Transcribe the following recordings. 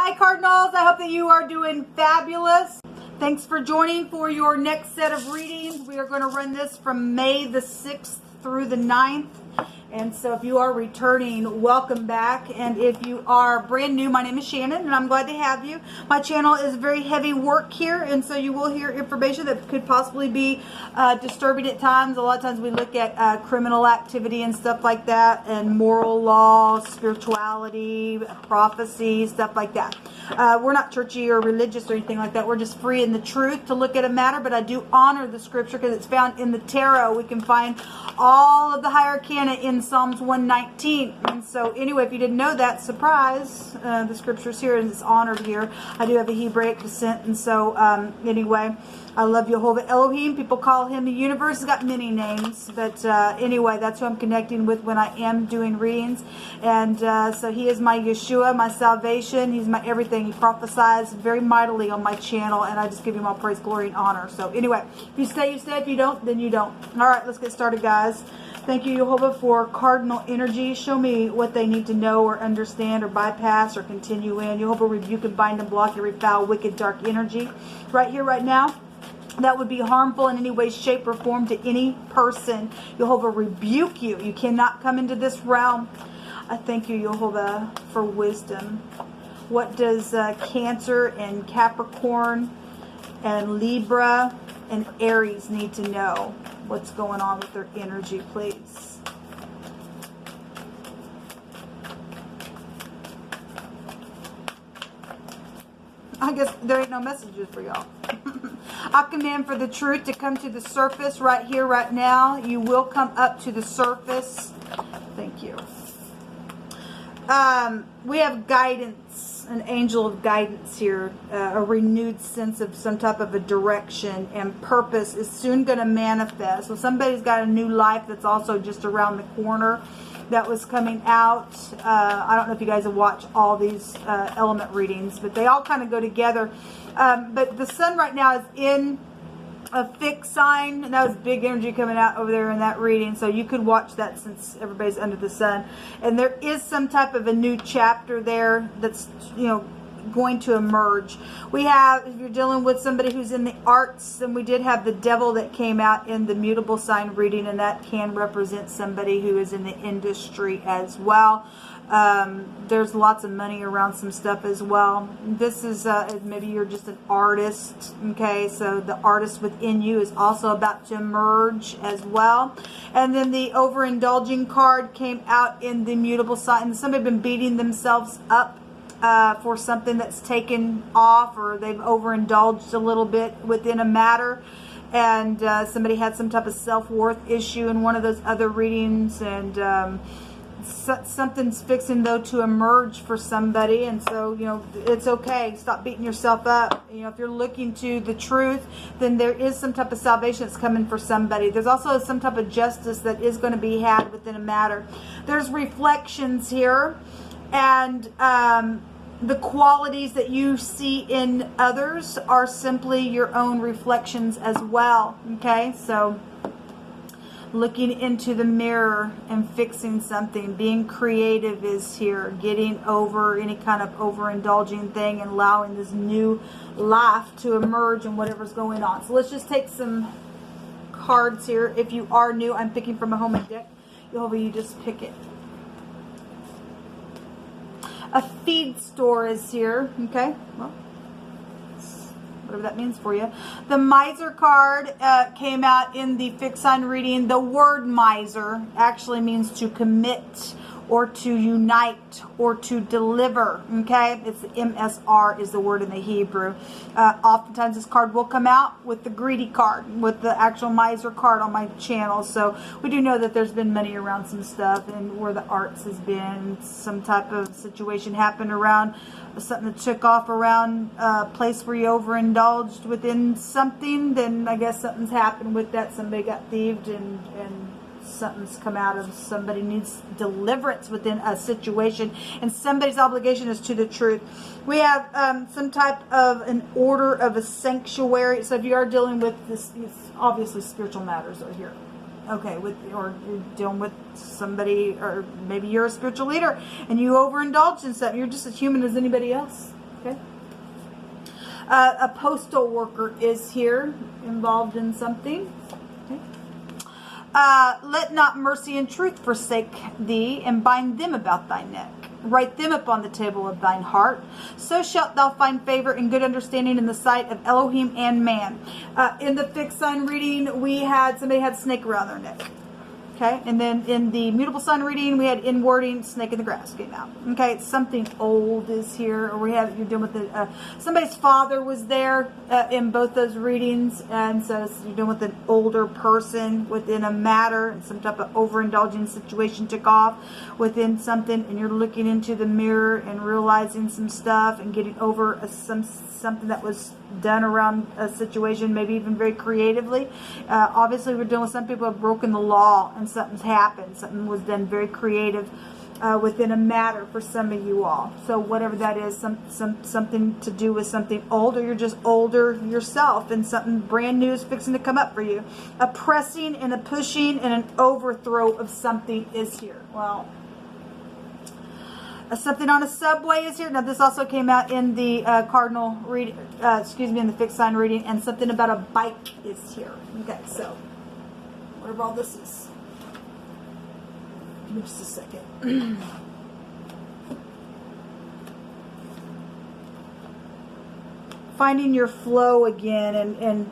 Hi Cardinals, I hope that you are doing fabulous. Thanks for joining for your next set of readings. We are going to run this from May the 6th through the 9th. And so if you are returning, welcome back. And if you are brand new, my name is Shannon and I'm glad to have you. My channel is very heavy work here, and so you will hear information that could possibly be disturbing at times. A lot of times we look at criminal activity and stuff like that, and moral law, spirituality, prophecy, stuff like that. We're not churchy or religious or anything like that. We're just free in the truth to look at a matter, but I do honor the scripture because it's found in the tarot. We can find all of the higher arcana in Psalms 119. And so anyway, if you didn't know that, surprise, the scripture's here and it's honored here. I do have a Hebraic descent, and so anyway, I love Jehovah Elohim. People call him the universe. He's got many names, but anyway, that's who I'm connecting with when I am doing readings. And so he is my Yeshua, my salvation. He's my everything. He prophesies very mightily on my channel, and I just give him all praise, glory, and honor. So anyway, if you stay, you stay. If you don't, then you don't. All right, let's get started, guys. Thank you, Jehovah, for cardinal energy. Show me what they need to know or understand or bypass or continue in. Jehovah, rebuke and bind and block every foul, wicked, dark energy right here, right now, that would be harmful in any way, shape, or form to any person. Jehovah, rebuke you. You cannot come into this realm. I thank you, Jehovah, for wisdom. What does Cancer and Capricorn and Libra and Aries need to know? What's going on with their energy, please? I guess there ain't no messages for y'all. I command for the truth to come to the surface right here, right now. You will come up to the surface. Thank you. We have guidance, an angel of guidance here, a renewed sense of some type of a direction and purpose is soon going to manifest. So somebody's got a new life that's also just around the corner that was coming out. I don't know if you guys have watched all these element readings, but they all kind of go together. But the sun right now is in a fixed sign, and that was big energy coming out over there in that reading, so you could watch that since everybody's under the sun. And there is some type of a new chapter there that's, you know, going to emerge. We have, if you're dealing with somebody who's in the arts, and we did have the devil that came out in the mutable sign reading, and that can represent somebody who is in the industry as well. There's lots of money around some stuff as well. This is maybe you're just an artist, okay, so the artist within you is also about to emerge as well. And then the overindulging card came out in the mutable sign. Somebody been beating themselves up for something that's taken off, or they've overindulged a little bit within a matter, and somebody had some type of self-worth issue in one of those other readings, and something's fixing though to emerge for somebody. And so, you know, it's okay. Stop beating yourself up. You know, if you're looking to the truth, then there is some type of salvation that's coming for somebody. There's also some type of justice that is going to be had within a matter. There's reflections here, and the qualities that you see in others are simply your own reflections as well. Okay, so looking into the mirror and fixing something, being creative is here, getting over any kind of overindulging thing and allowing this new life to emerge and whatever's going on. So let's just take some cards here. If you are new, I'm picking from a home deck. Jehovah, you just pick it. A feed store is here. Okay, well, whatever that means for you. The miser card came out in the fixed sign reading. The word miser actually means to commit or to unite or to deliver. Okay, it's the MSR is the word in the Hebrew. Oftentimes this card will come out with the greedy card, with the actual miser card on my channel. So we do know that there's been money around some stuff, and where the arts has been, some type of situation happened around something that took off around a place where you overindulged within something. Then I guess something's happened with that. Somebody got thieved, and something's come out of somebody needs deliverance within a situation, and somebody's obligation is to the truth. We have some type of an order of a sanctuary. So if you are dealing with this, obviously spiritual matters are here. Okay, or you're dealing with somebody, or maybe you're a spiritual leader and you overindulge in something. You're just as human as anybody else. Okay. A postal worker is here, involved in something. Okay. Let not mercy and truth forsake thee, and bind them about thy neck. Write them upon the table of thine heart. So shalt thou find favor and good understanding in the sight of Elohim and man. In the fixed sign reading, we had somebody had snake around their neck. Okay, and then in the mutable sign reading, we had in wording, snake in the grass came out. Okay, something old is here, or you're dealing with the, somebody's father was there in both those readings, and so you're dealing with an older person within a matter, and some type of overindulging situation took off within something, and you're looking into the mirror and realizing some stuff and getting over something that was done around a situation, maybe even very creatively. Obviously, we're dealing with some people who have broken the law and something's happened. Something was done very creative within a matter for some of you all. So whatever that is, something to do with something old, or you're just older yourself and something brand new is fixing to come up for you. A pressing and a pushing and an overthrow of something is here. Well, something on a subway is here. Now, this also came out in the cardinal reading, in the fixed sign reading, and something about a bike is here. Okay, so whatever all this is. Give me just a second. Finding your flow again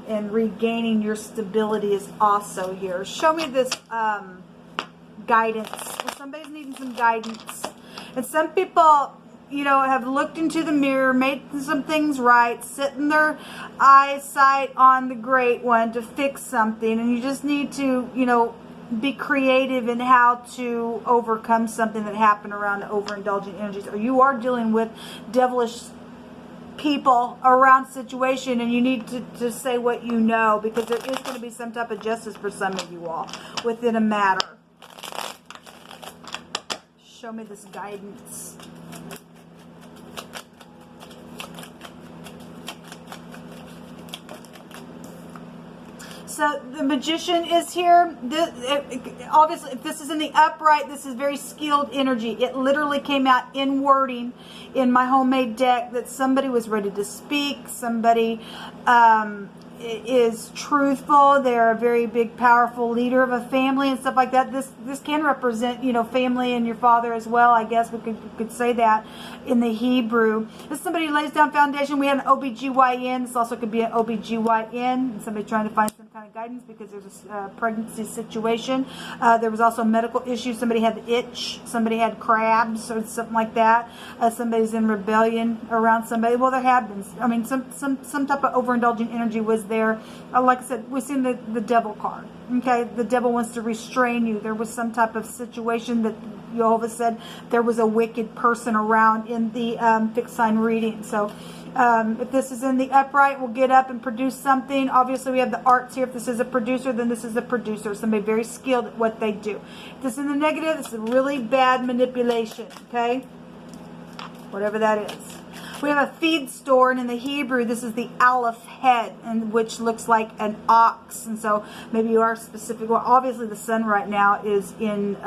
and regaining your stability is also here. Show me this guidance. Well, somebody's needing some guidance. And some people, have looked into the mirror, made some things right, setting their eyesight on the great one to fix something. And you just need to, be creative in how to overcome something that happened around the overindulgent energies. Or you are dealing with devilish people around situation, and you need to say what you know, because there is going to be some type of justice for some of you all within a matter. Show me this guidance. So the magician is here. Obviously, if this is in the upright, this is very skilled energy. It literally came out in wording in my homemade deck that somebody was ready to speak. Somebody is truthful. They're a very big, powerful leader of a family and stuff like that. This can represent, family and your father as well. I guess we could say that in the Hebrew. This is somebody who lays down foundation. We had an OBGYN. This also could be an OBGYN. And somebody trying to find some kind of guidance because there's a pregnancy situation. There was also medical issues. Somebody had the itch. Somebody had crabs or something like that. Somebody's in rebellion around somebody. Well, there have been. Some type of overindulging energy was there. Like I said, we've seen the devil card. Okay, the devil wants to restrain you. There was some type of situation that Jehovah said there was a wicked person around in the fixed sign reading. So if this is in the upright, we'll get up and produce something. Obviously, we have the arts here. If this is a producer, then this is a producer. Somebody very skilled at what they do. If this is in the negative, this is really bad manipulation. Okay, whatever that is. We have a feed store, and in the Hebrew, this is the Aleph head, and which looks like an ox. And so maybe you are specific. Well, obviously, the sun right now is in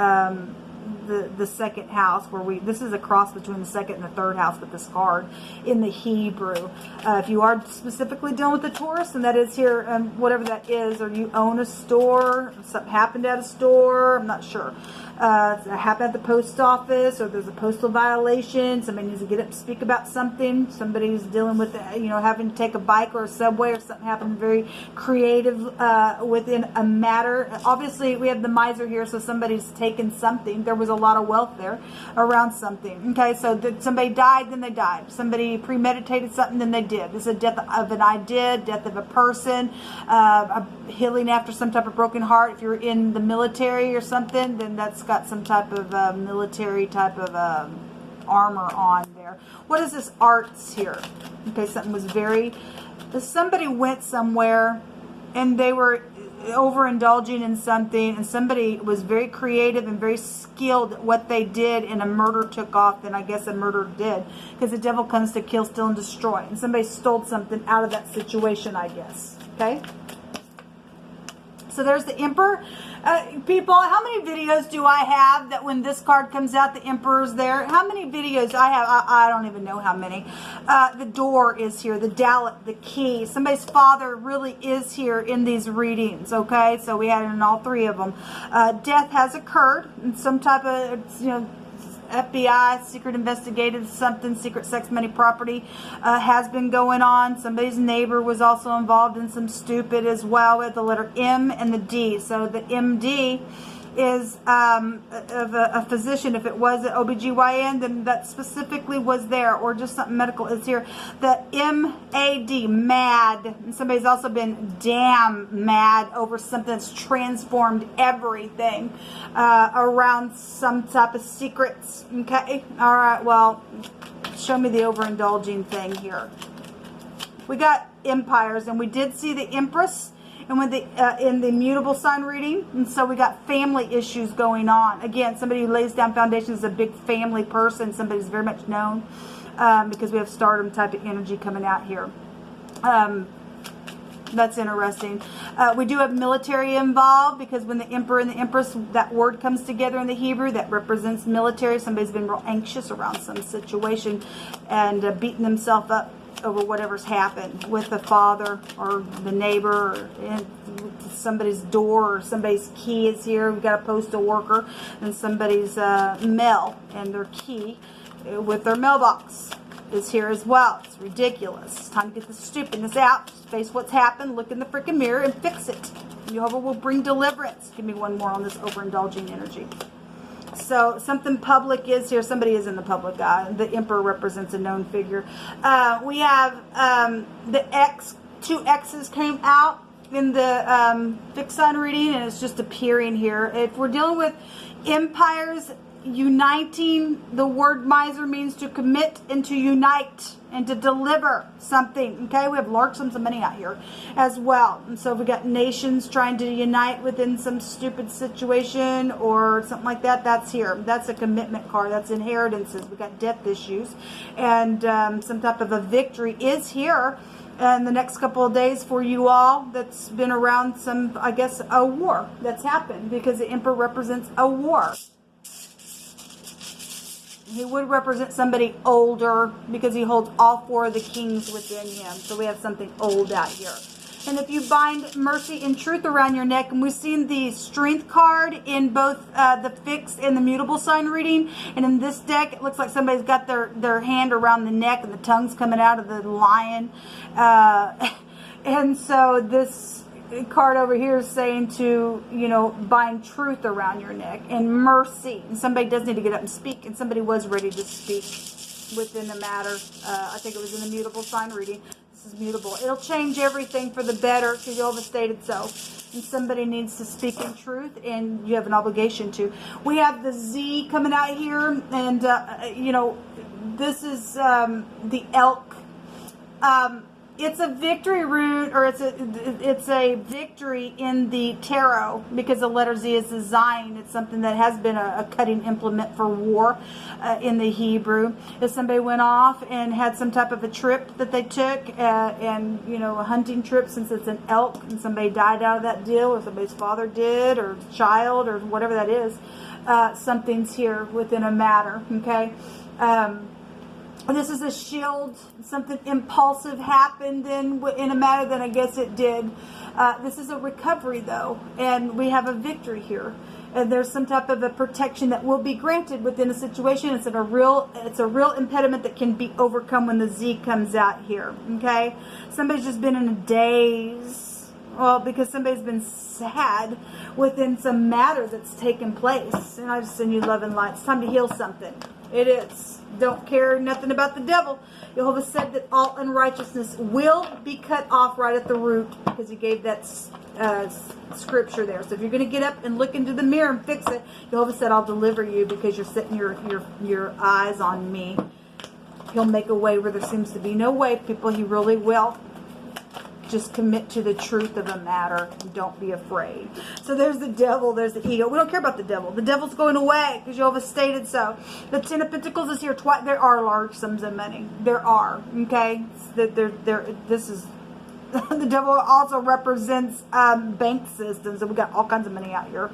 the second house, where this is a cross between the second and the third house with this card in the Hebrew. If you are specifically dealing with the Taurus, and that is here, whatever that is, or you own a store, something happened at a store, I'm not sure. It happened at the post office, or there's a postal violation. Somebody needs to get up and speak about something. Somebody's dealing with, having to take a bike or a subway, or something happened very creative within a matter. Obviously, we have the miser here, so somebody's taken something. There was a lot of wealth there around something. Okay, so somebody died, then they died. Somebody premeditated something, then they did. This is a death of an idea, death of a person, a healing after some type of broken heart. If you're in the military or something, then that's got some type of military type of armor on there. What is this arts here? Okay, somebody went somewhere and they were overindulging in something, and somebody was very creative and very skilled at what they did, and a murder took off. Then I guess a murder did, because the devil comes to kill, steal, and destroy, and somebody stole something out of that situation, I guess. Okay, So there's the Emperor. People, how many videos do I have that when this card comes out, the Emperor's there? How many videos I have? I don't even know how many. The door is here, the Dalet, the key. Somebody's father really is here in these readings, okay? So we had it in all three of them. Death has occurred in some type of, FBI, secret investigative, something, secret sex, money, property has been going on. Somebody's neighbor was also involved in some stupid as well with the letter M and the D. So the MD is of a physician. If it was an OBGYN, then that specifically was there, or just something medical is here. The MAD, mad. And somebody's also been damn mad over something that's transformed everything around some type of secrets. Okay? All right, well, show me the overindulging thing here. We got empires, and we did see the Empress and with the in the mutable sign reading, and so we got family issues going on. Again, somebody who lays down foundations is a big family person. Somebody's very much known because we have stardom type of energy coming out here. That's interesting. We do have military involved because when the Emperor and the Empress, that word comes together in the Hebrew, that represents military. Somebody's been real anxious around some situation and beating themselves up over whatever's happened with the father or the neighbor or in somebody's door or somebody's key is here. We've got a postal worker and somebody's mail and their key with their mailbox is here as well. It's ridiculous. It's time to get the stupidness out. Just face what's happened, look in the freaking mirror and fix it. Jehovah will bring deliverance. Give me one more on this overindulging energy. So something public is here. Somebody is in the public eye. The Emperor represents a known figure. We have the X. Two X's came out in the fixed sign reading, and it's just appearing here. If we're dealing with empires uniting, the word miser means to commit and to unite and to deliver something. Okay, we have large sums of money out here as well. And so we got nations trying to unite within some stupid situation or something like that. That's here. That's a commitment card. That's inheritances. We got death issues, and some type of a victory is here in the next couple of days for you all. That's been around some, I guess, a war that's happened because the Emperor represents a war. He would represent somebody older because he holds all four of the kings within him. So we have something old out here. And if you bind mercy and truth around your neck, and we've seen the strength card in both the fixed and the mutable sign reading. And in this deck, it looks like somebody's got their hand around the neck and the tongue's coming out of the lion. And so this card over here is saying to, bind truth around your neck and mercy. And somebody does need to get up and speak, and somebody was ready to speak within the matter. I think it was in the mutable sign reading. This is mutable. It'll change everything for the better because you overstated so. And somebody needs to speak in truth, and you have an obligation to. We have the Z coming out here, and, this is the elk. It's a victory root, or it's a victory in the tarot because the letter Z is the Zion. It's something that has been a cutting implement for war in the Hebrew. If somebody went off and had some type of a trip that they took, and a hunting trip, since it's an elk, and somebody died out of that deal, or somebody's father did, or child, or whatever that is, something's here within a matter. Okay. This is a shield. Something impulsive happened in a matter, then I guess it did. This is a recovery, though, and we have a victory here. And there's some type of a protection that will be granted within a situation. It's a real impediment that can be overcome when the Z comes out here. Okay, somebody's just been in a daze. Well, because somebody's been sad within some matter that's taken place. And I just send you love and light. It's time to heal something. It is. Don't care nothing about the devil. Jehovah said that all unrighteousness will be cut off right at the root because he gave that scripture there. So if you're going to get up and look into the mirror and fix it, Jehovah said, I'll deliver you because you're setting your eyes on me. He'll make a way where there seems to be no way, people. He really will. Just commit to the truth of a matter. Don't be afraid. So there's the devil. There's the ego. We don't care about the devil. The devil's going away because Jehovah stated so. The Ten of Pentacles is here twice. There are large sums of money. There are. Okay. This is The devil also represents bank systems, and we got all kinds of money out here.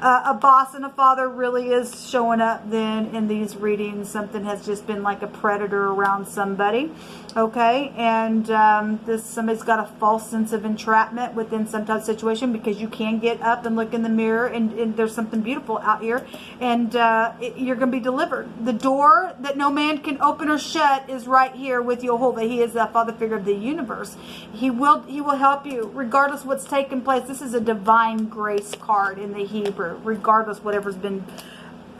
A boss and a father really is showing up then in these readings. Something has just been like a predator around somebody, okay? And somebody's got a false sense of entrapment within some type of situation, because you can get up and look in the mirror and there's something beautiful out here, and you're going to be delivered. The door that no man can open or shut is right here with Jehovah. He is the father figure of the universe. He will help you regardless of what's taking place. This is a divine grace card in the Hebrew. Regardless whatever's been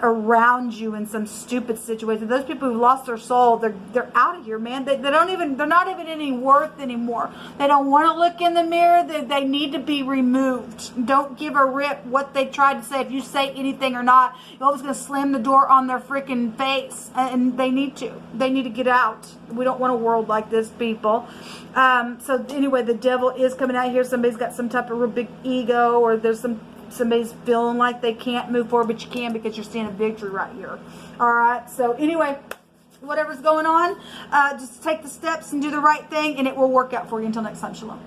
around you in some stupid situation, those people who lost their soul, they're out of here, man. They're not even any worth anymore. They don't want to look in the mirror. They need to be removed. Don't give a rip what they tried to say. If you say anything or not, you're always going to slam the door on their freaking face, and they need to get out. We don't want a world like this, people. So anyway, the devil is coming out here. Somebody's got some type of real big ego, or there's somebody's feeling like they can't move forward, but you can, because you're seeing a victory right here. All right. So anyway, whatever's going on, just take the steps and do the right thing, and it will work out for you. Until next time, shalom.